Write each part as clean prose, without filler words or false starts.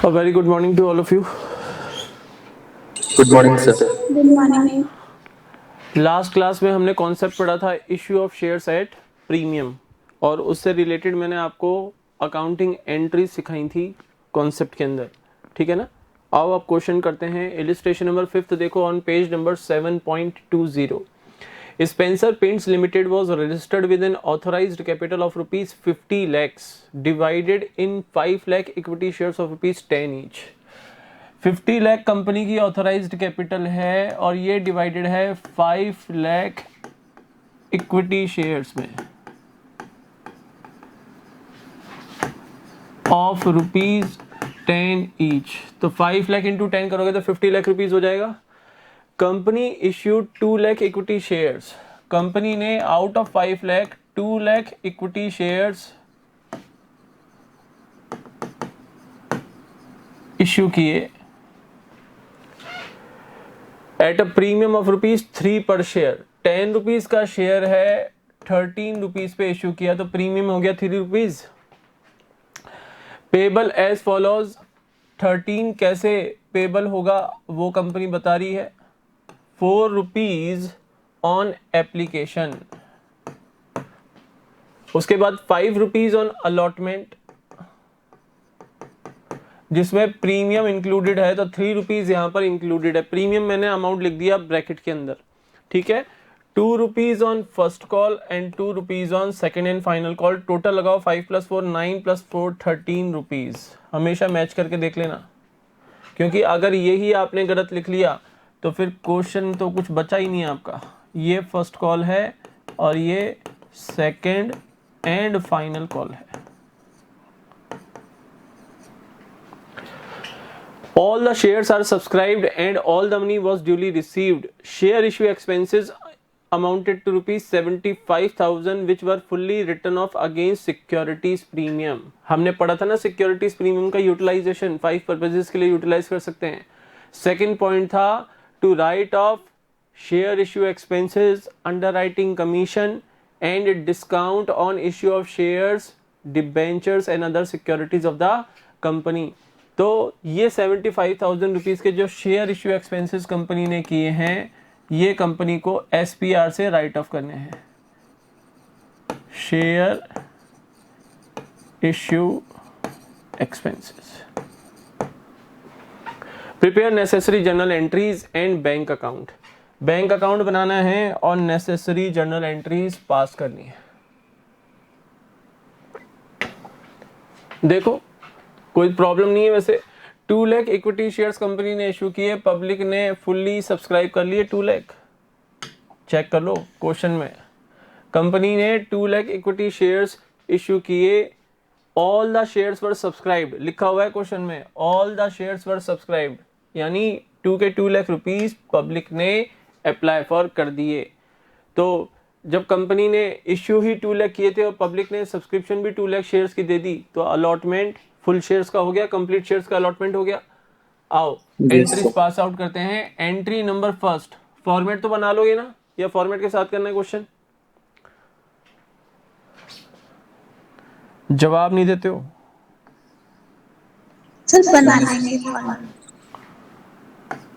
A very good morning to all of you. Good morning sir. Good morning. Last class में हमने concept पढ़ा था issue of shares at premium, और उससे related मैंने आपको अकाउंटिंग एंट्री सिखाई थी कॉन्सेप्ट के अंदर, ठीक है ना। आओ अब क्वेश्चन करते हैं। इलिस्ट्रेशन नंबर 5 देखो on page number 7.20। Spencer paints limited was registered with an authorized capital of rupees 50 lakhs divided in 5 lakh equity shares of rupees 10 each। 50 lakh company की ऑथराइज्ड कैपिटल है और ये डिवाइडेड है 5 लाख इक्विटी शेयर्स में of rupees 10 each. तो 5 lakh into 10 करोगे तो 50 lakh rupees हो जाएगा। Company issued 2 lakh equity shares. Company ने out of 5 lakh 2 lakh equity shares issue किए at a premium of rupees 3 per share. 10 rupees का शेयर है, 13 रुपीज पे इश्यू किया तो प्रीमियम हो गया 3 रुपीज। Payable as follows. 13 कैसे पेबल होगा वो कंपनी बता रही है। 4 रुपीज ऑन एप्लीकेशन, उसके बाद 5 रुपीज ऑन अलॉटमेंट जिसमें प्रीमियम इंक्लूडेड है, तो 3 रुपीज यहां पर इंक्लूडेड है। प्रीमियम मैंने अमाउंट लिख दिया ब्रैकेट के अंदर, ठीक है। 2 rupees on first call and 2 rupees on second and final call. Total लगाओ 5 + 4 9 + 4 13 रुपीज। हमेशा मैच करके देख लेना, क्योंकि अगर यही आपने गलत लिख लिया तो फिर क्वेश्चन तो कुछ बचा ही नहीं आपका। ये फर्स्ट कॉल है और ये सेकेंड एंड फाइनल कॉल है। All the shares are subscribed and all the money was duly received. Share issue expenses amounted to rupees 75,000 which were fully written off against securities premium. हमने पढ़ा था ना securities premium का utilization 5 purposes के लिए utilize कर सकते हैं। Second point था to write off share issue expenses, underwriting commission and discount on issue of shares, debentures and other securities of the company। तो ये 75,000 रुपीज के जो शेयर इश्यू एक्सपेंसेस कंपनी ने किए हैं, ये कंपनी को एसपीआर से राइट ऑफ करने हैं। Share issue expenses. Prepare necessary journal entries and bank account. Bank account बनाना है और नेसेसरी जर्नल एंट्रीज पास करनी है। देखो कोई प्रॉब्लम नहीं है वैसे। 2 लाख इक्विटी शेयर्स कंपनी ने इशू किए, पब्लिक ने फुल्ली सब्सक्राइब कर लिए 2 लाख। चेक कर लो क्वेश्चन में, कंपनी ने 2 लाख इक्विटी शेयर्स इशू किए, all the shares were subscribed लिखा हुआ है क्वेश्चन में, all the shares were subscribed, यानी 2 लाख रुपीस पब्लिक ने अप्लाई फॉर कर दिए। तो जब कंपनी ने इश्यू ही 2 लाख किए थे और पब्लिक ने सब्सक्रिप्शन भी 2 लाख शेयर्स की दे दी, तो अलॉटमेंट फुल शेयर्स का हो गया, कंप्लीट शेयर्स का अलॉटमेंट हो गया। आओ एंट्रीज पास आउट करते हैं। एंट्री नंबर फर्स्ट, फॉर्मेट तो बना लोगे ना, या फॉर्मेट के साथ करना है क्वेश्चन? जवाब नहीं देते हो सर बना लेंगे फॉर्मेट।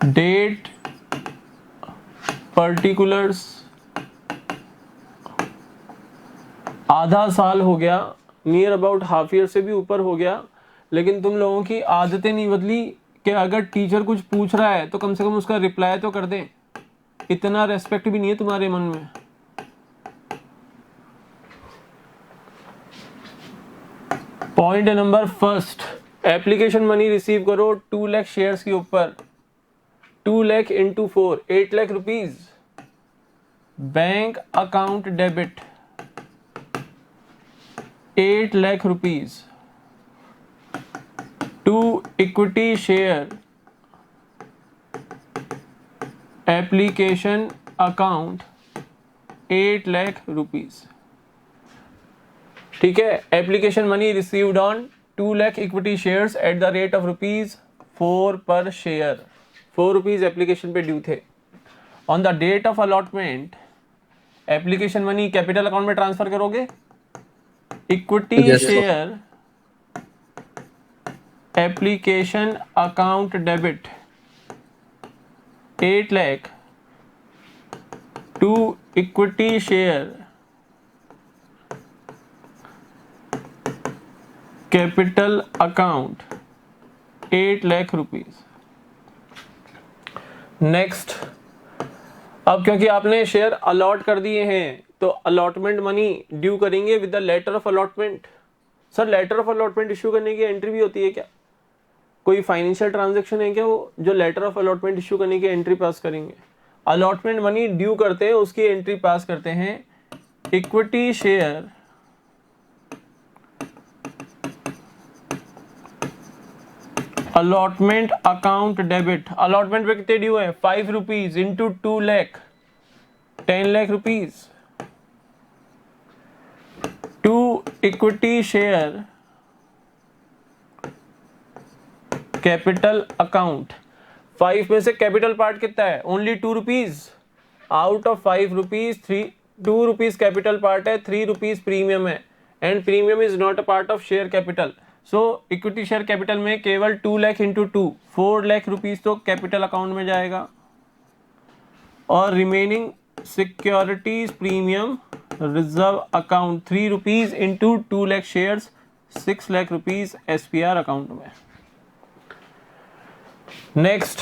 डेट, पर्टिकुलर्स, आधा साल हो गया, नियर अबाउट हाफ ईयर से भी ऊपर हो गया, लेकिन तुम लोगों की आदतें नहीं बदली कि अगर टीचर कुछ पूछ रहा है तो कम से कम उसका रिप्लाई तो कर दें। इतना रेस्पेक्ट भी नहीं है तुम्हारे मन में। Point number first, application money receive करो 2 लाख शेयर्स के ऊपर। 2 lakh into 4 8 lakh rupees. Bank account debit 8 lakh rupees to equity share application account 8 lakh rupees, ठीक है। Application money received on 2 lakh equity shares at the rate of ₹4 per share. 4 rupees application पे due थे। On the date of allotment application money capital account में transfer करोगे, equity share application account debit 8 lakh to equity share capital account 8 lakh rupees. Next, अब क्योंकि आपने share allot कर दिए हैं तो अलॉटमेंट मनी ड्यू करेंगे with the letter of allotment. Sir letter of allotment issue करने की एंट्री भी होती है क्या? कोई फाइनेंशियल ट्रांजैक्शन है क्या वो जो लेटर ऑफ अलॉटमेंट इश्यू करने की एंट्री पास करेंगे? अलॉटमेंट मनी ड्यू करते हैं उसकी एंट्री पास करते हैं equity share allotment account debit. Allotment पे कितने ड्यू है? 5 rupees into 2 lakh 10 lakh rupees to equity share capital account. 5 में से कैपिटल पार्ट कितना है? Only 2 rupees. Out of 5 rupees 2 rupees capital part है, 3 रुपीज प्रीमियम है and premium is not a part of share capital. So equity share capital में केवल 2 lakh into 2 4 lakh rupees तो capital account में जाएगा और remaining securities premium reserve account 3 rupees into 2 lakh shares 6 lakh rupees SPR account में। Next,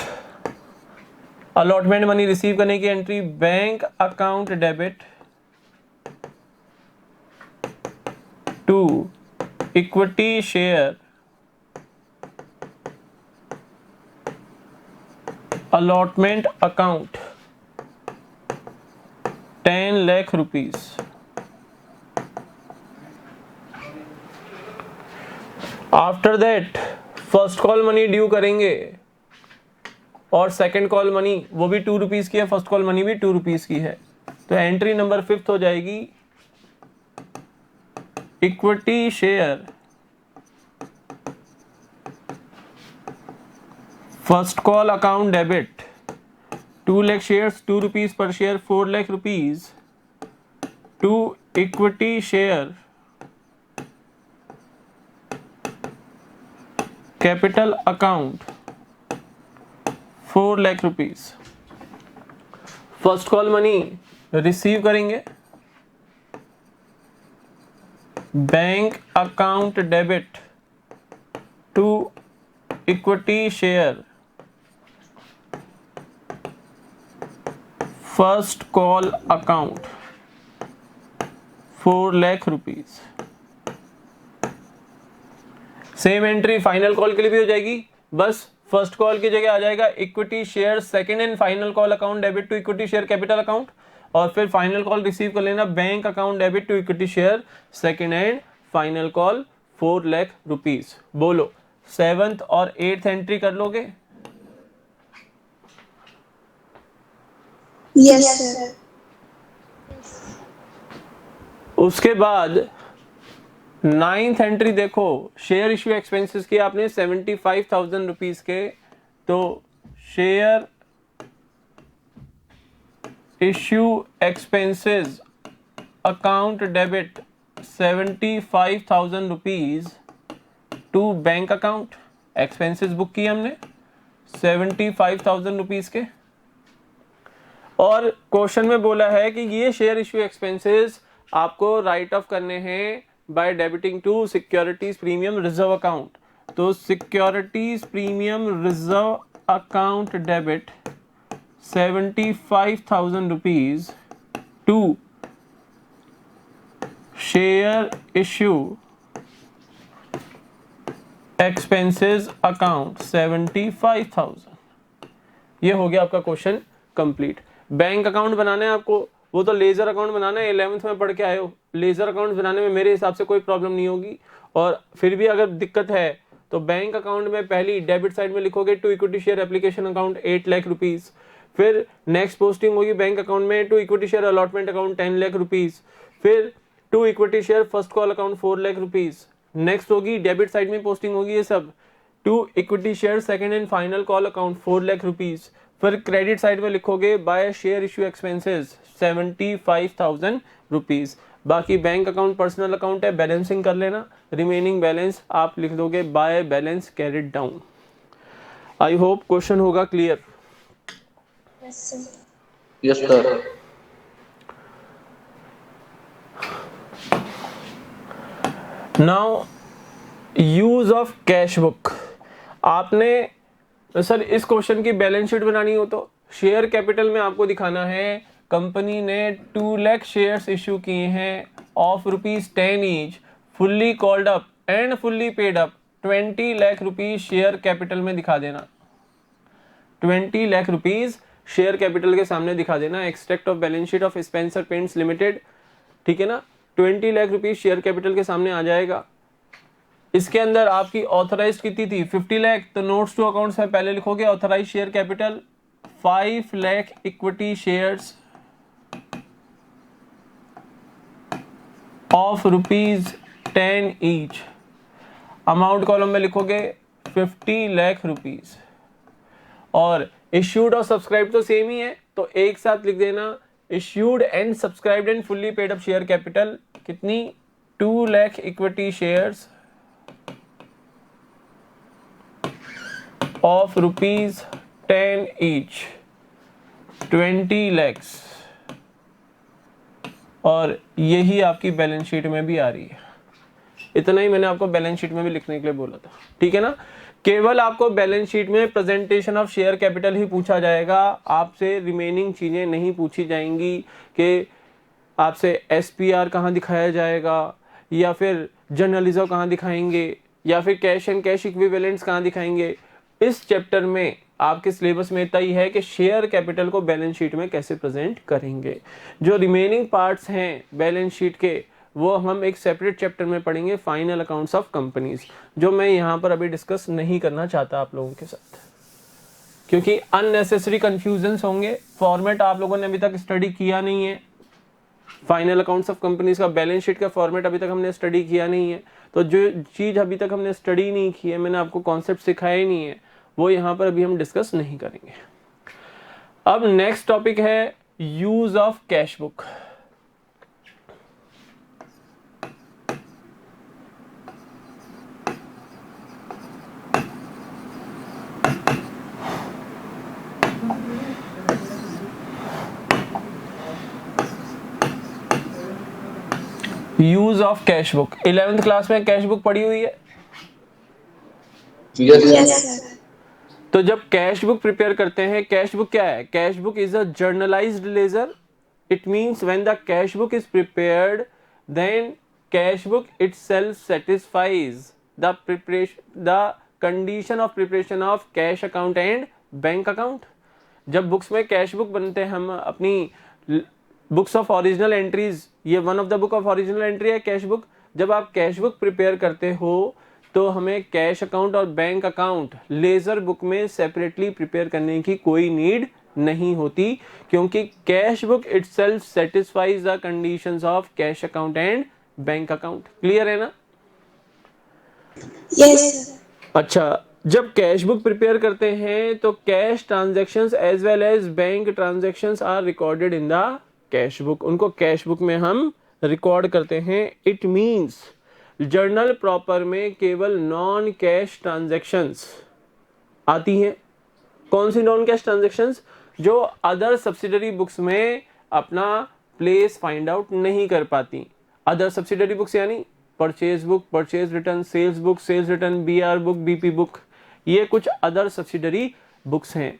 allotment money receive करने की entry bank account debit to equity share allotment account 10 lakh rupees. After that first call money due करेंगे और second call money वो भी 2 rupees की है, first call money भी 2 रुपीज की है। तो एंट्री नंबर 5 हो जाएगी equity share first call account debit 2 lakh shares 2 rupees per share 4 lakh rupees to equity share capital account 4 lakh rupees. First call money receive करेंगे bank account debit to equity share first call account 4 lakh rupees. Same entry final call के लिए भी हो जाएगी, बस first call की जगह आ जाएगा equity share second and final call account debit to equity share capital account और फिर फाइनल कॉल रिसीव कर लेना bank account debit to equity share second and final call 4 lakh rupees. बोलो 7th और 8th एंट्री कर लोगे? Yes, sir. उसके बाद 9th एंट्री देखो, शेयर इश्यू एक्सपेंसेस की आपने 75,000 रुपीज के, तो share issue expenses account debit 75,000 rupees to bank account. Expenses book किए हमने 75,000 रुपीज के और क्वेश्चन में बोला है कि ये शेयर इश्यू एक्सपेंसेस आपको राइट ऑफ करने हैं by debiting to securities premium reserve account. तो securities premium reserve account debit 75,000 rupees to share issue expenses account 75,000। ये हो गया आपका क्वेश्चन कंप्लीट। बैंक अकाउंट बनाना है आपको, वो तो लेजर अकाउंट बनाना है, 11th में पढ़ के आए हो। लेजर अकाउंट बनाने में मेरे हिसाब से कोई प्रॉब्लम नहीं होगी और फिर भी अगर दिक्कत है तो बैंक अकाउंट में पहली डेबिट साइड में लिखोगे to equity share application account 8 lakh rupees, फिर नेक्स्ट पोस्टिंग होगी बैंक अकाउंट में to equity share allotment account 10 lakh rupees, फिर to equity share first call account 4 lakh rupees. Next होगी डेबिट साइड में पोस्टिंग होगी ये सब to equity share second and final call account 4 lakh rupees, फिर क्रेडिट साइड में लिखोगे by share issue expenses 75,000 rupees. बाकी बैंक अकाउंट पर्सनल अकाउंट है, बैलेंसिंग कर लेना, रिमेनिंग बैलेंस आप लिख दोगे by balance carried down. I hope question होगा clear. Yes, sir. Now use of cash book. आपने सर इस क्वेश्चन की बैलेंस शीट बनानी हो तो शेयर कैपिटल में आपको दिखाना है कंपनी ने 2 लाख शेयर्स इश्यू किए हैं of ₹10 each, fully called up and fully paid up, 20 lakh rupees share capital में दिखा देना, 20 लाख रुपीज शेयर कैपिटल के सामने दिखा देना। Extract of balance sheet of Spencer paints limited, ठीक है ना, 20 लाख रुपीज शेयर कैपिटल के सामने आ जाएगा। इसके अंदर आपकी ऑथराइज्ड कितनी थी 50 लाख, तो नोट्स टू अकाउंट्स में पहले लिखोगे authorised share capital 5 lakh equity shares of ₹10 each, amount column में लिखोगे 50 लाख रुपीज, और इश्यूड और सब्सक्राइब तो सेम ही है तो एक साथ लिख देना issued and subscribed and fully paid up share capital कितनी 2 lakh equity shares of ₹10 each, 20 lakhs, और यही आपकी बैलेंस शीट में भी आ रही है। इतना ही मैंने आपको बैलेंस शीट में भी लिखने के लिए बोला था, ठीक है ना। केवल आपको बैलेंस शीट में प्रेजेंटेशन ऑफ शेयर कैपिटल ही पूछा जाएगा, आपसे रिमेनिंग चीजें नहीं पूछी जाएंगी कि आपसे एसपीआर कहाँ दिखाया जाएगा, या फिर जर्नल रिजर्व कहाँ दिखाएंगे, या फिर कैश एंड कैश इक्विवेलेंट्स कहाँ दिखाएंगे। इस चैप्टर में आपके सिलेबस में इतना ही है कि शेयर कैपिटल को बैलेंस शीट में कैसे प्रेजेंट करेंगे। जो रिमेनिंग पार्ट्स हैं बैलेंस शीट के वो हम एक सेपरेट चैप्टर में पढ़ेंगे, फाइनल अकाउंट्स ऑफ कंपनीज, जो मैं यहाँ पर अभी डिस्कस नहीं करना चाहता आप लोगों के साथ, क्योंकि अननेसेसरी कंफ्यूजन्स होंगे। फॉर्मेट आप लोगों ने अभी तक स्टडी किया नहीं है, फाइनल अकाउंट्स ऑफ कंपनीज का बैलेंस शीट का फॉर्मेट अभी तक हमने स्टडी किया नहीं है, तो जो चीज़ अभी तक हमने स्टडी नहीं की है, मैंने आपको कॉन्सेप्ट सिखाया ही नहीं है, वो यहाँ पर अभी हम डिस्कस नहीं करेंगे। अब नेक्स्ट टॉपिक है use of cash book. Use of cash book, 11th class में कैश बुक पढ़ी हुई है। Yes, Yes, sir. तो जब कैश बुक प्रिपेयर करते हैं, कैश बुक क्या है? Cash book is a journalised ledger. It means when the cash book is prepared then cash book itself satisfies the condition of preparation of cash account and bank account. जब books में cash book बनते हैं, हम अपनी books of original entries, ये one of the book of original entry है cash book. जब आप कैश बुक प्रिपेयर करते हो तो हमें कैश अकाउंट और बैंक अकाउंट लेजर बुक में सेपरेटली प्रिपेयर करने की कोई नीड नहीं होती, क्योंकि cash book itself satisfies the conditions of cash account and bank account. Clear है ना? Yes, sir. अच्छा, जब कैश बुक प्रिपेयर करते हैं तो cash transactions as well as bank transactions are recorded in the cash book. उनको cash book में हम रिकॉर्ड करते हैं। इट मींस जर्नल प्रॉपर में केवल नॉन कैश ट्रांजैक्शंस आती हैं। कौन सी नॉन कैश ट्रांजैक्शंस? जो अदर सब्सिडरी बुक्स में अपना प्लेस फाइंड आउट नहीं कर पाती। अदर सब्सिडरी बुक्स यानी purchase book, purchase return, sales book, sales return, BR book, BP book, ये कुछ अदर सब्सिडरी बुक्स हैं।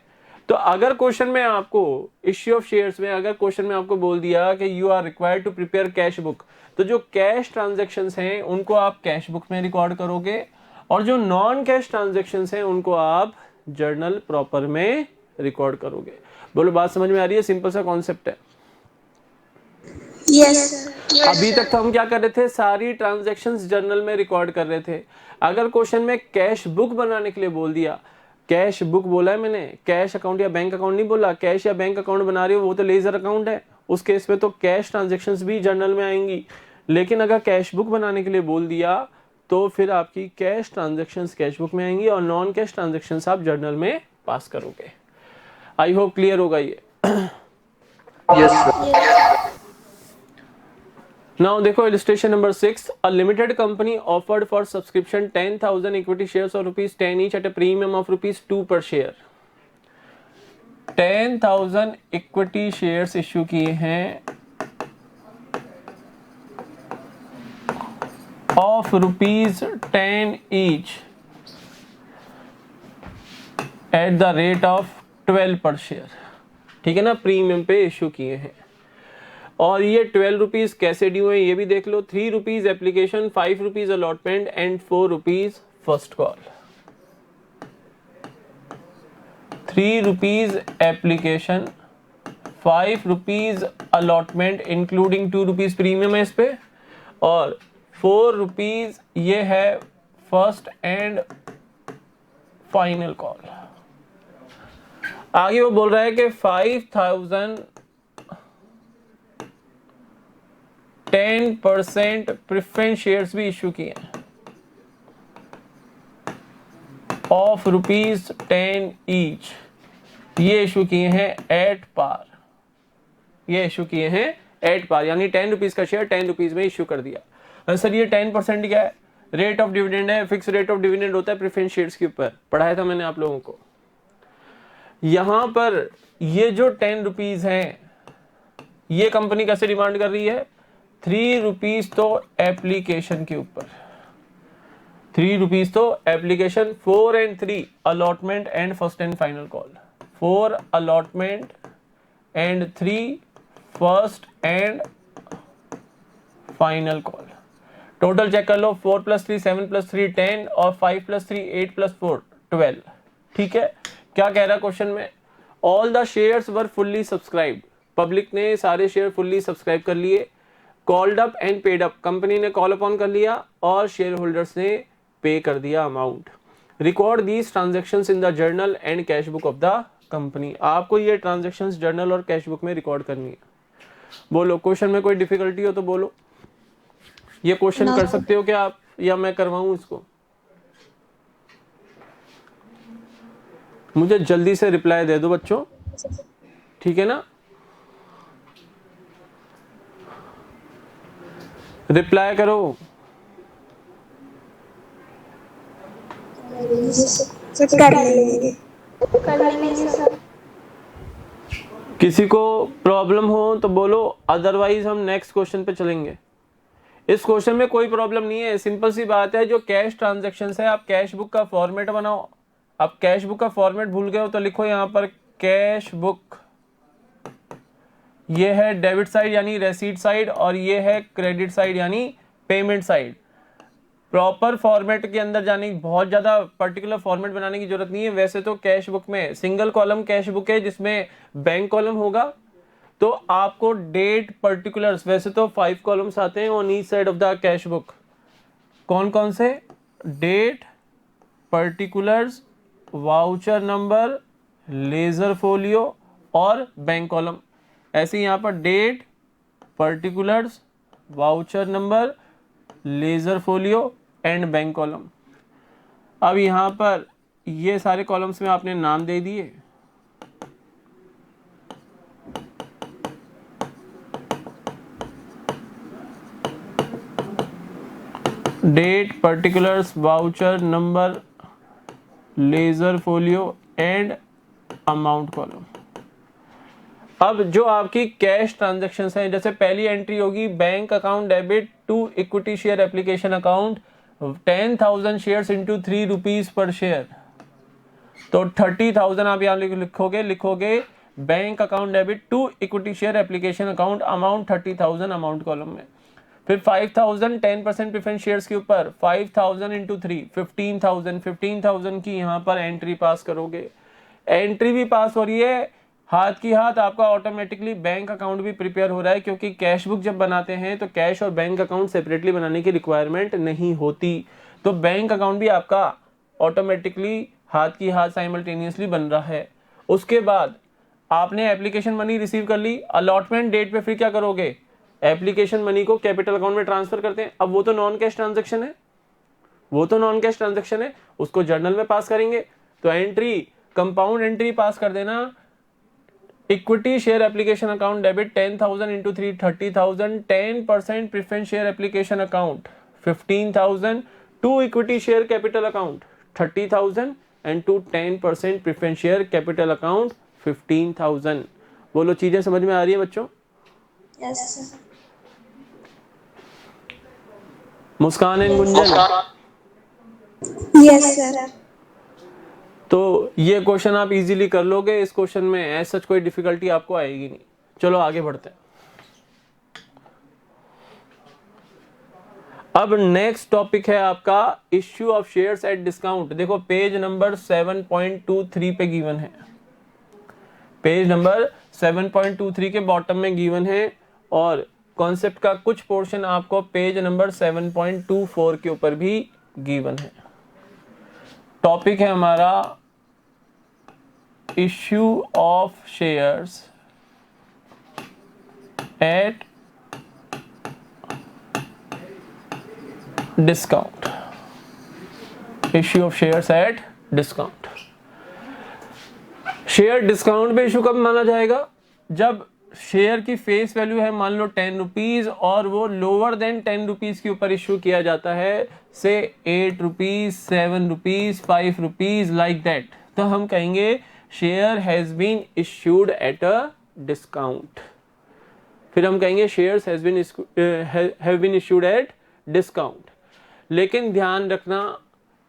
तो अगर क्वेश्चन में आपको इश्यू ऑफ शेयर्स में अगर क्वेश्चन में आपको बोल दिया कि you are required to prepare cash book, तो जो कैश ट्रांजैक्शंस हैं उनको आप कैश बुक में रिकॉर्ड करोगे, और जो नॉन कैश ट्रांजैक्शंस हैं उनको आप जर्नल प्रॉपर में रिकॉर्ड करोगे। बोलो, बात समझ में आ रही है? सिंपल सा कॉन्सेप्ट है। Yes, sir. अभी तक तो हम क्या कर रहे थे? सारी ट्रांजैक्शंस जर्नल में रिकॉर्ड कर रहे थे। अगर क्वेश्चन में कैश बुक बनाने के लिए बोल दिया, कैश बुक बोला है मैंने, कैश अकाउंट या बैंक अकाउंट नहीं बोला। कैश या बैंक अकाउंट बना रहे हो वो तो लेजर अकाउंट है, उस केस में तो कैश ट्रांजैक्शंस भी जर्नल में आएंगी। लेकिन अगर कैश बुक बनाने के लिए बोल दिया तो फिर आपकी कैश ट्रांजैक्शंस कैश बुक में आएंगी और नॉन कैश ट्रांजैक्शंस आप जर्नल में पास करोगे। आई होप क्लियर होगा ये। yes, sir. नाउ देखो illustration number 6, a limited company offered for subscription 10,000 equity shares और ₹10 each eight a premium of ₹2 पर शेयर। 10,000 इक्विटी शेयर्स इश्यू किए हैं of ₹10 each eight the rate of 12 पर share, ठीक है ना, प्रीमियम पे इश्यू किए हैं। और ये 12 रुपीज कैसे ड्यू है ये भी देख लो। 3 rupees application, 5 rupees allotment and 4 rupees first call. 3 rupees application, 5 rupees allotment including 2 rupees premium है इस पे, और 4 रुपीज ये है फर्स्ट एंड फाइनल कॉल। आगे वो बोल रहा है कि 5,000 10% प्रेफरेंस शेयर्स भी इश्यू किए हैं ऑफ ₹10 ईच, ये इश्यू किए हैं एट पार, ये इश्यू किए हैं एट पार, यानी 10 रुपीज का शेयर 10 रुपीज में इश्यू कर दिया। सर ये 10% क्या है? रेट ऑफ डिविडेंड है, फिक्स रेट ऑफ डिविडेंड होता है प्रेफरेंस शेयर्स के ऊपर, पढ़ाया था मैंने आप लोगों को। यहां पर ये जो 10 रुपीज है ये कंपनी कैसे डिमांड कर रही है? 3 रुपीज तो एप्लीकेशन के ऊपर, 3 रुपीज तो application, 4 and 3 allotment and first and final call, 4 allotment and 3 first and final call. Total check कर लो, 4 + 3 7 + 3 10 और 5 + 3 8 + 4 12, ठीक है। क्या कह रहा है क्वेश्चन में? All the shares were fully subscribed, public ने सारे शेयर फुल्ली सब्सक्राइब कर लिए। Called up and paid up, company ने कॉल अपॉन कर लिया और शेयर होल्डर्स ने पे कर दिया amount. Record these transactions in the journal and cash book of the company, आपको ये ट्रांजैक्शंस जर्नल और कैश बुक में रिकॉर्ड करनी है। बोलो क्वेश्चन में कोई डिफिकल्टी हो तो बोलो। ये क्वेश्चन कर सकते हो क्या आप, या मैं करवाऊं इसको? मुझे जल्दी से रिप्लाई दे दो बच्चों, ठीक है ना, रिप्लाई करो। कर लेंगे सर। किसी को प्रॉब्लम हो तो बोलो, अदरवाइज हम नेक्स्ट क्वेश्चन पे चलेंगे। इस क्वेश्चन में कोई प्रॉब्लम नहीं है, सिंपल सी बात है। जो कैश ट्रांजैक्शन है, आप कैश बुक का फॉर्मेट बनाओ। आप कैश बुक का फॉर्मेट भूल गए हो तो लिखो यहाँ पर कैश बुक, ये है डेबिट साइड यानी रेसीट साइड, और ये है क्रेडिट साइड यानी पेमेंट साइड। प्रॉपर फॉर्मेट के अंदर जाने की, बहुत ज्यादा पर्टिकुलर फॉर्मेट बनाने की जरूरत नहीं है। वैसे तो कैश बुक में सिंगल कॉलम कैश बुक है जिसमें बैंक कॉलम होगा, तो आपको डेट पर्टिकुलर्स, वैसे तो 5 कॉलम्स आते हैं on each side of the cash book. कौन कौन से? Date, particulars, voucher number, ledger folio और बैंक कॉलम। ऐसे यहाँ पर date, particulars, voucher number, ledger folio and bank column. अब यहाँ पर ये सारे कॉलम्स में आपने नाम दे दिए। Date, particulars, voucher number, ledger folio and amount column. अब जो आपकी कैश ट्रांजैक्शंस हैं, जैसे पहली एंट्री होगी bank account debit to equity share application account 10,000 shares into 3 rupees per share, तो 30,000 आप यहाँ लिखोगे bank account debit to equity share application account amount 30,000 amount column में। फिर 5,000 10% प्रेफरेंस शेयर्स के ऊपर 5,000 इंटू 3 15,000 की यहाँ पर एंट्री पास करोगे। एंट्री भी पास हो रही है, हाथ की हाथ आपका ऑटोमेटिकली बैंक अकाउंट भी प्रिपेयर हो रहा है, क्योंकि कैश बुक जब बनाते हैं तो कैश और बैंक अकाउंट सेपरेटली बनाने की रिक्वायरमेंट नहीं होती, तो बैंक अकाउंट भी आपका ऑटोमेटिकली हाथ की हाथ साइमल्टेनियसली बन रहा है। उसके बाद आपने एप्लीकेशन मनी रिसीव कर ली, अलॉटमेंट डेट पे फिर क्या करोगे? एप्लीकेशन मनी को कैपिटल अकाउंट में ट्रांसफर करते हैं। अब वो तो नॉन कैश ट्रांजेक्शन है, उसको जर्नल में पास करेंगे। तो एंट्री, कंपाउंड एंट्री पास कर देना equity share application account debit 10,000 into 3 30,000, 10% preference share application account 15,000, to equity share capital account 30,000 and to 10% preference share capital account 15,000। बोलो चीजें समझ में आ रही है बच्चों? Yes, sir. Muskan and Gunjan, Yes, sir. तो ये क्वेश्चन आप इजीली कर लोगे। इस क्वेश्चन में ऐसा कोई डिफिकल्टी आपको आएगी नहीं। चलो आगे बढ़ते हैं। अब नेक्स्ट टॉपिक है आपका issue of shares at discount. देखो पेज नंबर 7.23 पे गिवन है, पेज नंबर 7.23 के बॉटम में गिवन है, और कॉन्सेप्ट का कुछ पोर्शन आपको पेज नंबर 7.24 के ऊपर भी गिवन है। टॉपिक है हमारा issue of shares at discount, issue of shares at discount. Share discount पे इशू कब माना जाएगा? जब शेयर की फेस वैल्यू है मान लो 10 रुपीज और वो लोअर देन 10 रुपीज के ऊपर इशू किया जाता है, से 8 rupees, 7 rupees, 5 rupees, like that, तो हम कहेंगे share has been issued at a discount. फिर हम कहेंगे shares have been issued at discount. लेकिन ध्यान रखना,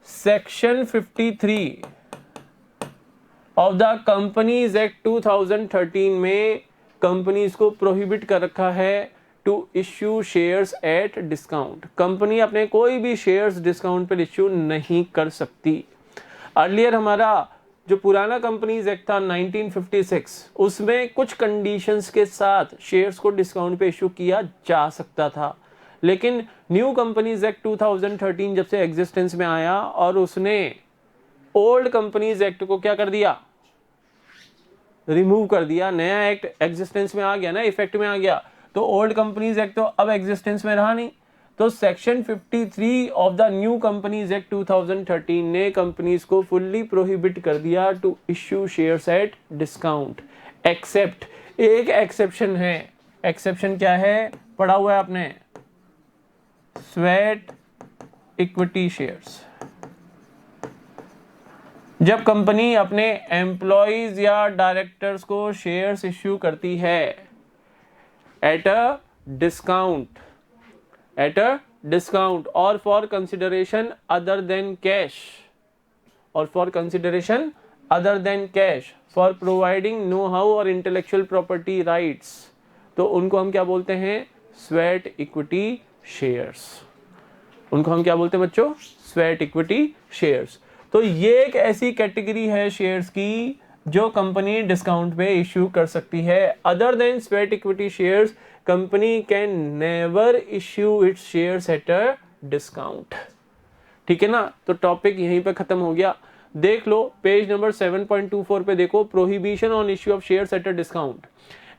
section 53 of the companies act 2013 में कंपनीज को प्रोहिबिट कर रखा है to issue shares at discount. Company अपने कोई भी शेयर्स डिस्काउंट पर इश्यू नहीं कर सकती। अर्लियर हमारा जो पुराना कंपनीज एक्ट था 1956, उसमें कुछ कंडीशंस के साथ शेयर्स को डिस्काउंट पे इश्यू किया जा सकता था। लेकिन न्यू कंपनीज एक्ट 2013 जब से एग्जिस्टेंस में आया और उसने ओल्ड कंपनीज एक्ट को क्या कर दिया? रिमूव कर दिया। नया एक्ट एग्जिस्टेंस में आ गया ना, इफेक्ट में आ गया, तो ओल्ड कंपनीज एक्ट तो अब एग्जिस्टेंस में रहा नहीं। तो section 53 of the new companies act 2013 ने कंपनीज को फुल्ली प्रोहिबिट कर दिया to issue shares at discount, except, एक एक्सेप्शन है। एक्सेप्शन क्या है? पढ़ा हुआ है आपने, स्वेट इक्विटी शेयर्स। जब कंपनी अपने एम्प्लॉइज या डायरेक्टर्स को शेयर्स इश्यू करती है at a discount, at a discount और for consideration other than cash, और for consideration other than cash, for providing know how और इंटेलेक्चुअल प्रॉपर्टी राइट्स, तो उनको हम क्या बोलते हैं? Sweat equity shares. उनको हम क्या बोलते हैं बच्चों? Sweat equity shares. तो ये एक ऐसी कैटेगरी है शेयर्स की जो कंपनी डिस्काउंट पे इश्यू कर सकती है। Other than sweat equity shares, company can never issue it's shares at a discount. ठीक है ना? तो टॉपिक यहीं पे खत्म हो गया। देख लो पेज नंबर 7.24 पे देखो, prohibition on issue of shares at a discount.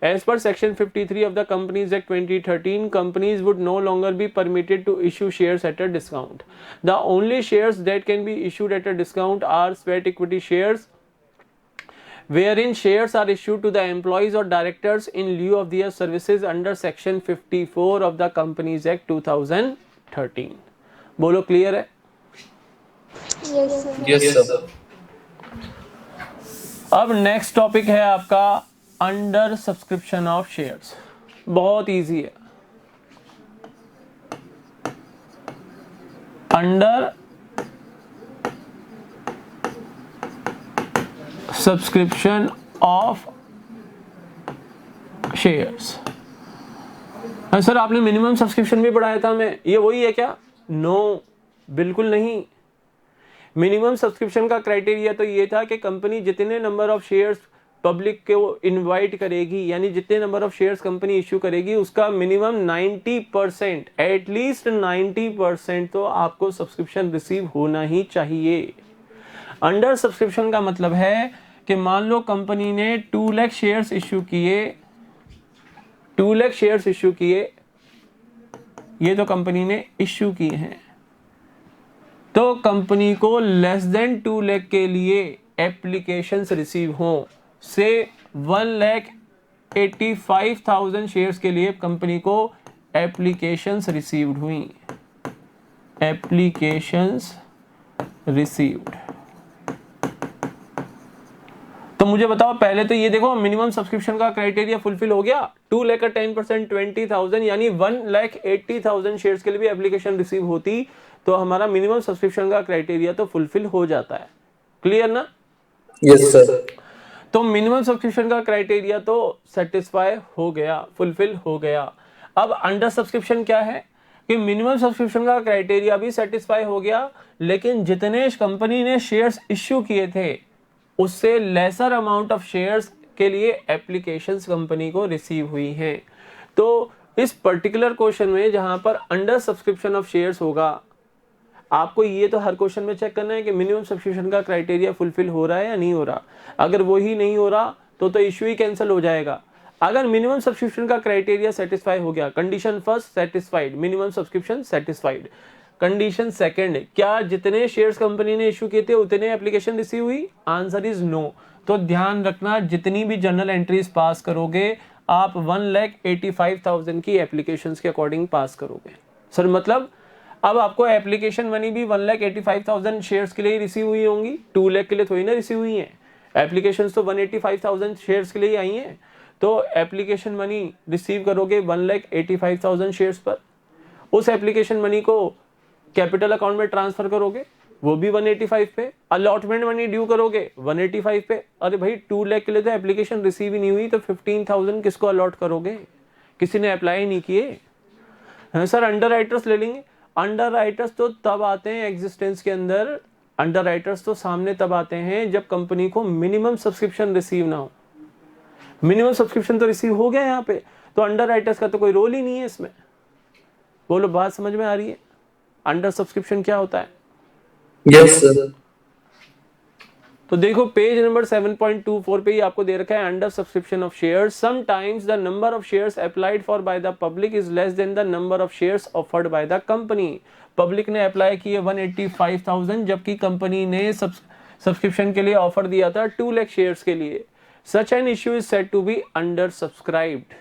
As per section 53 of the Companies Act 2013, companies would no longer be permitted to issue shares at a discount. The only shares that can be issued at a discount are sweat equity shares, wherein shares are issued to the employees or directors in lieu of their services under section 54 of the Companies Act 2013. बोलो clear है? Yes, sir. Yes, sir. अब next topic है आपका under subscription of shares. बहुत easy है। Under subscription of shares. Sir आपने minimum subscription भी पढ़ाया था हमें, ये वही है क्या? नो, बिल्कुल नहीं। मिनिमम सब्सक्रिप्शन का क्राइटेरिया तो ये था कि कंपनी जितने नंबर ऑफ शेयर्स पब्लिक को इनवाइट करेगी, यानी जितने number of shares company issue करेगी उसका मिनिमम 90%, एटलीस्ट 90% तो आपको सब्सक्रिप्शन रिसीव होना ही चाहिए। अंडर सब्सक्रिप्शन का मतलब है कि मान लो कंपनी ने 2 लाख शेयर्स इश्यू किए, 2 लाख शेयर्स इश्यू किए, ये तो कंपनी ने इश्यू किए हैं, तो कंपनी को लेस देन 2 लाख के लिए एप्लीकेशंस रिसीव हों से 1,85,000 शेयर्स के लिए कंपनी को एप्लीकेशंस रिसीव्ड हुई, एप्लीकेशंस रिसीव्ड। तो मुझे बताओ पहले तो ये देखो मिनिमम सब्सक्रिप्शन का क्राइटेरिया फुलफिल हो गया, 2 लाख का 10% 20,000 यानी 1,80,000 शेयर्स के लिए भी एप्लीकेशन रिसीव होती तो हमारा मिनिमम सब्सक्रिप्शन का क्राइटेरिया तो फुलफिल हो जाता है। क्लियर ना? Yes, sir. तो मिनिमम सब्सक्रिप्शन का क्राइटेरिया तो सेटिस्फाई हो गया, फुलफिल हो गया। अब अंडर सब्सक्रिप्शन क्या है कि मिनिमम सब्सक्रिप्शन का क्राइटेरिया भी सेटिस्फाई हो गया, लेकिन जितने कंपनी ने शेयर्स इश्यू किए थे उससे लेसर अमाउंट ऑफ शेयर्स के लिए एप्लीकेशंस कंपनी को रिसीव हुई हैं। तो इस पर्टिकुलर क्वेश्चन में जहां पर अंडर सब्सक्रिप्शन ऑफ शेयर्स होगा, आपको ये तो हर क्वेश्चन में चेक करना है कि मिनिमम सब्सक्रिप्शन का क्राइटेरिया फुलफिल हो रहा है या नहीं हो रहा। अगर वो ही नहीं हो रहा तो इश्यू ही कैंसिल हो जाएगा। अगर मिनिमम सब्सक्रिप्शन का क्राइटेरिया सेटिस्फाई हो गया, condition first satisfied, minimum subscription satisfied. Condition second, क्या जितने शेयर्स कंपनी ने इश्यू किए थे उतने एप्लीकेशन रिसीव हुई? Answer is no. तो ध्यान रखना, जितनी भी जर्नल एंट्रीज पास करोगे आप 1,85,000 की एप्लीकेशंस के अकॉर्डिंग पास करोगे। सर मतलब अब आपको एप्लीकेशन मनी भी 1,85,000 शेयर्स के लिए ही रिसीव हुई होंगी, 2 लाख के लिए थोड़ी ना रिसीव हुई है। एप्लीकेशंस तो 185,000 शेयर्स के लिए आई हैं, तो एप्लीकेशन मनी रिसीव करोगे 1,85,000 शेयर्स पर। उस एप्लीकेशन मनी को कैपिटल अकाउंट में ट्रांसफर करोगे, वो भी 185 पे। अलॉटमेंट मनी ड्यू करोगे 185 पे। अरे भाई 2 लाख के लिए तो एप्लीकेशन रिसीव ही नहीं हुई, तो 15,000 किसको अलॉट करोगे? किसी ने अप्लाई नहीं किए। सर अंडर राइटर्स ले लेंगे। अंडर राइटर्स तो तब आते हैं एग्जिस्टेंस के अंदर, अंडर राइटर्स तो सामने तब आते हैं जब कंपनी को मिनिमम सब्सक्रिप्शन रिसीव ना हो। मिनिमम सब्सक्रिप्शन तो रिसीव हो गया यहाँ पे, तो अंडर राइटर्स का तो कोई रोल ही नहीं है इसमें। बोलो बात समझ में आ रही है? अंडर सब्सक्रिप्शन क्या होता है? Yes, sir. तो देखो पेज नंबर 7.24 पे ही आपको दे रखा है under subscription of shares. Sometimes the number of shares applied for by the public is less than the number of shares offered by the company. Public ने अप्लाई किए 185,000 जबकि company ने सब्सक्रिप्शन के लिए ऑफर दिया था 2 लाख शेयर्स के लिए। Such an issue is said to be under subscribed.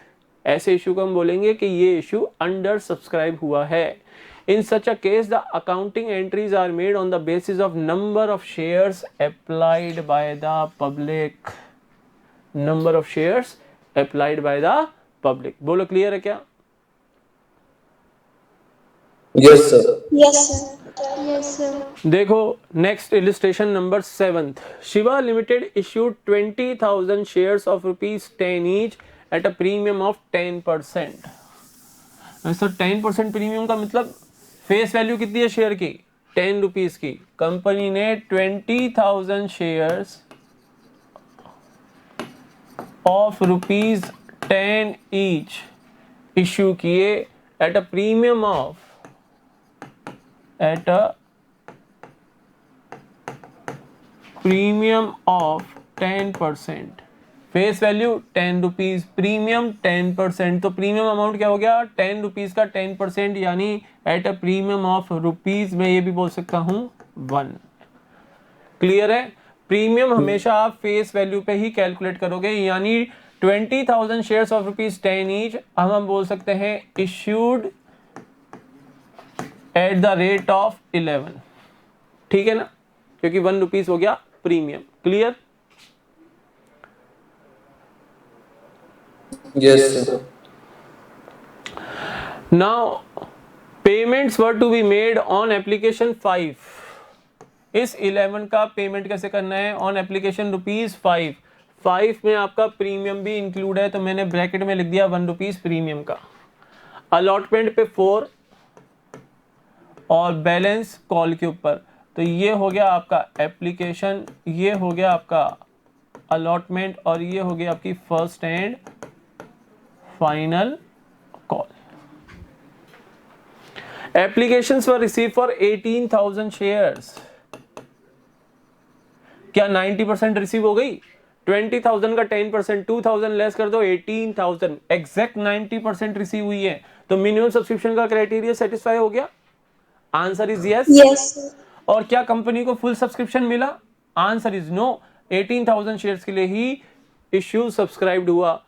ऐसे इश्यू को हम बोलेंगे कि ये इश्यू अंडर सब्सक्राइब हुआ है। In such a case, the accounting entries are made on the basis of number of shares applied by the public. Number of shares applied by the public. बोलो clear है क्या? Yes, sir. Yes, sir. Yes, sir. देखो next illustration number 7th। Shiva limited issued 20,000 shares of ₹10 each at a premium of 10%. Sir 10% premium का मतलब face value कितनी है share की? 10 rupees की। कंपनी ने 20,000 शेयर्स ऑफ ₹10 ईच इश्यू किए at a premium of 10%। Face value 10 rupees, premium 10%। तो premium amount क्या हो गया? 10 रुपीज का 10% यानी eight a premium of rupees में ये भी बोल सकता हूं 1। क्लियर है? प्रीमियम हमेशा आप फेस वैल्यू पे ही कैलकुलेट करोगे, यानी 20,000 शेयर्स ऑफ ₹10 ईच हम बोल सकते हैं issued at the rate of 11। ठीक है ना, क्योंकि 1 रुपीज हो गया premium. Clear? Yes, sir. Now payments were to be made on application 5। इस 11 का पेमेंट कैसे करना है? On application ₹5। 5 में आपका प्रीमियम भी इंक्लूड है, तो मैंने ब्रैकेट में लिख दिया 1 रुपीज प्रीमियम का। अलॉटमेंट पे 4 और बैलेंस कॉल के ऊपर। तो ये हो गया आपका एप्लीकेशन, ये हो गया आपका अलॉटमेंट और ये हो गया आपकी first and final call. Applications were receive for 18,000 shares. क्या 90% रिसीव हो गई? 20,000 का 10%, 2,000 लेस कर दो 18,000, एग्जैक्ट 90% रिसीव हुई है। तो मिनिमम सब्सक्रिप्शन का क्राइटेरिया सेटिस्फाई हो गया। Answer is yes. Yes, sir. और क्या कंपनी को फुल सब्सक्रिप्शन मिला? Answer is no. 18,000 शेयर्स के लिए ही इश्यू सब्सक्राइब्ड हुआ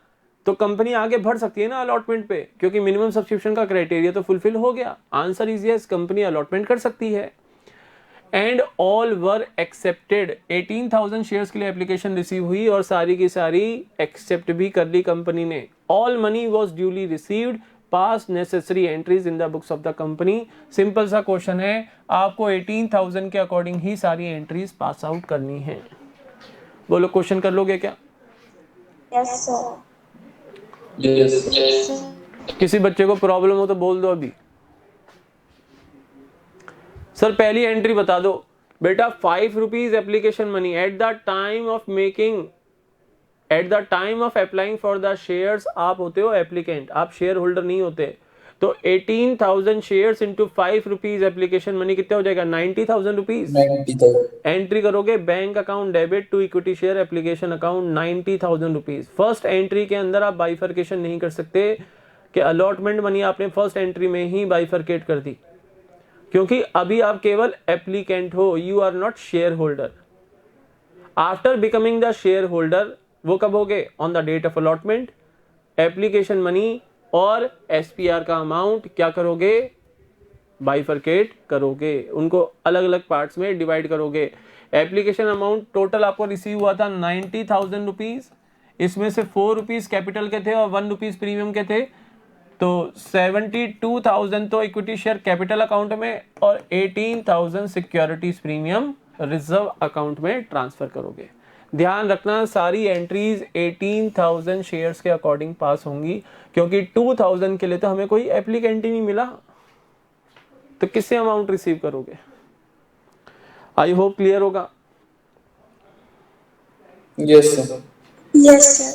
तो कंपनी आगे बढ़ सकती है ना अलॉटमेंट पे, क्योंकि मिनिमम सब्सक्रिप्शन का क्राइटेरिया तो फुलफिल हो गया। Answer is yes, company allotment कर सकती है। And all were accepted, 18,000 shares के लिए एप्लीकेशन रिसीव हुई और सारी की सारी एक्सेप्ट भी कर ली कंपनी ने। All money was duly received, pass necessary entries in the books of the company. Simple सा क्वेश्चन है, आपको 18,000 के अकॉर्डिंग ही सारी एंट्रीज पास आउट करनी है। बोलो क्वेश्चन कर लोगे क्या? Yes, sir. Yes, sir. Yes, sir. किसी बच्चे को प्रॉब्लम हो तो बोल दो अभी। सर पहली एंट्री बता दो बेटा। 5 rupees application money at the time of making, at the time of applying for the shares आप होते हो एप्लीकेंट, आप शेयर होल्डर नहीं होते। तो 18,000 shares into 5 rupees application money कितना हो जाएगा? 90,000 रुपीज। 90,000. एंट्री करोगे bank account debit to equity share application account 90,000 rupees. First entry के अंदर आप बाइफर्केशन नहीं कर सकते कि अलॉटमेंट मनी आपने फर्स्ट एंट्री में ही बाइफर्केट कर दी, क्योंकि अभी आप केवल एप्लीकेंट हो, you are not shareholder. After becoming the shareholder वो कब होगे? On the date of allotment. Application money और एसपीआर का अमाउंट क्या करोगे? बाइफर्केट करोगे, उनको अलग अलग पार्ट्स में डिवाइड करोगे। एप्लीकेशन अमाउंट टोटल आपको रिसीव हुआ था 90,000 रुपीज, इसमें से 4 रुपीज कैपिटल के थे और 1 रुपीज प्रीमियम के थे, तो 72,000 तो इक्विटी शेयर कैपिटल अकाउंट में और 18,000 सिक्योरिटीज प्रीमियम रिजर्व अकाउंट में ट्रांसफर करोगे। ध्यान रखना सारी एंट्रीज 18,000 शेयर्स के अकॉर्डिंग पास होंगी, क्योंकि 2,000 के लिए तो हमें कोई एप्लीकेंट ही नहीं मिला, तो किससे अमाउंट रिसीव करोगे? आई होप क्लियर होगा। Yes, sir. Yes, sir.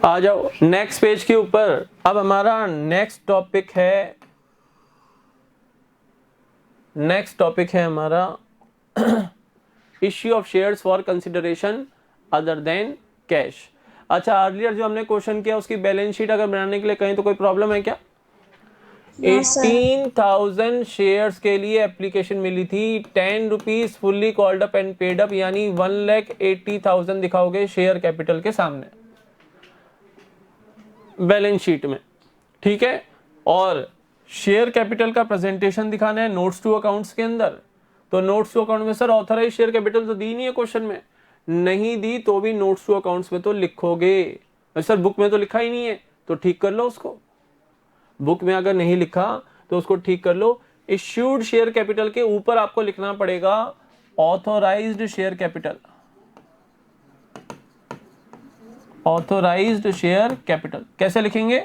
आ जाओ नेक्स्ट पेज के ऊपर। अब हमारा नेक्स्ट टॉपिक है हमारा issue of shares for consideration other than cash. अच्छा, अर्लियर जो हमने क्वेश्चन किया उसकी बैलेंस शीट अगर बनाने के लिए कहीं तो कोई प्रॉब्लम है क्या? No, sir. 18,000 शेयर्स के लिए एप्लीकेशन मिली थी, 10 rupees fully called up and paid up, यानी 1,80,000 दिखाओगे शेयर कैपिटल के सामने बैलेंस शीट में, ठीक है। और शेयर कैपिटल का प्रेजेंटेशन दिखाना है नोट्स टू अकाउंट्स के अंदर। तो नोट्स टू अकाउंट में सर ऑथराइज शेयर कैपिटल तो दी नहीं है क्वेश्चन में, नहीं दी तो भी नोट्स टू अकाउंट्स में तो लिखोगे। सर बुक में तो लिखा ही नहीं है, तो ठीक कर लो उसको। बुक में अगर नहीं लिखा तो उसको ठीक कर लो। इश्यूड शेयर कैपिटल के ऊपर आपको लिखना पड़ेगा authorised share capital. Authorised share capital कैसे लिखेंगे?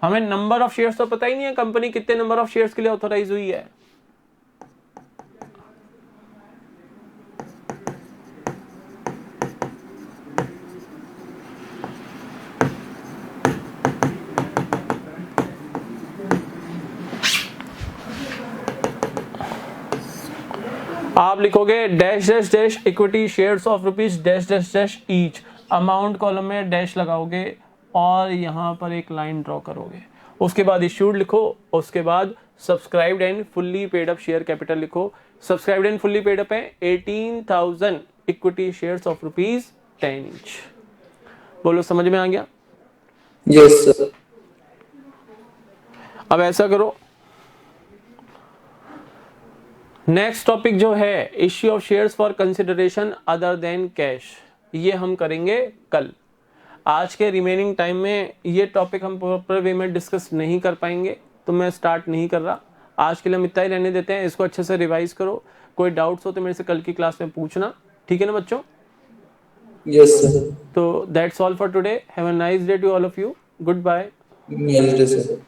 हमें नंबर ऑफ शेयर्स तो पता ही नहीं है, कंपनी कितने नंबर ऑफ शेयर्स के लिए ऑथोराइज हुई है। आप लिखोगे dash dash dash equity shares of rupees dash dash dash each, amount column में डैश लगाओगे और यहां पर एक लाइन ड्रॉ करोगे। उसके बाद इश्यूड लिखो, उसके बाद subscribed and fully paid up share capital लिखो। Subscribed and fully paid up है 18,000 equity shares of rupees 10 each. बोलो समझ में आ गया? Yes, sir. अब ऐसा करो, नेक्स्ट टॉपिक जो है issue of shares for consideration other than cash, ये हम करेंगे कल। आज के रिमेनिंग टाइम में ये टॉपिक हम प्रॉपर वे में डिस्कस नहीं कर पाएंगे, तो मैं स्टार्ट नहीं कर रहा। आज के लिए हम इतना ही रहने देते हैं, इसको अच्छे से रिवाइज करो। कोई डाउट्स हो तो मेरे से कल की क्लास में पूछना, ठीक है ना बच्चों? Yes, sir. तो that's all for today. Have a nice day to all of you. Goodbye. Nice day, sir.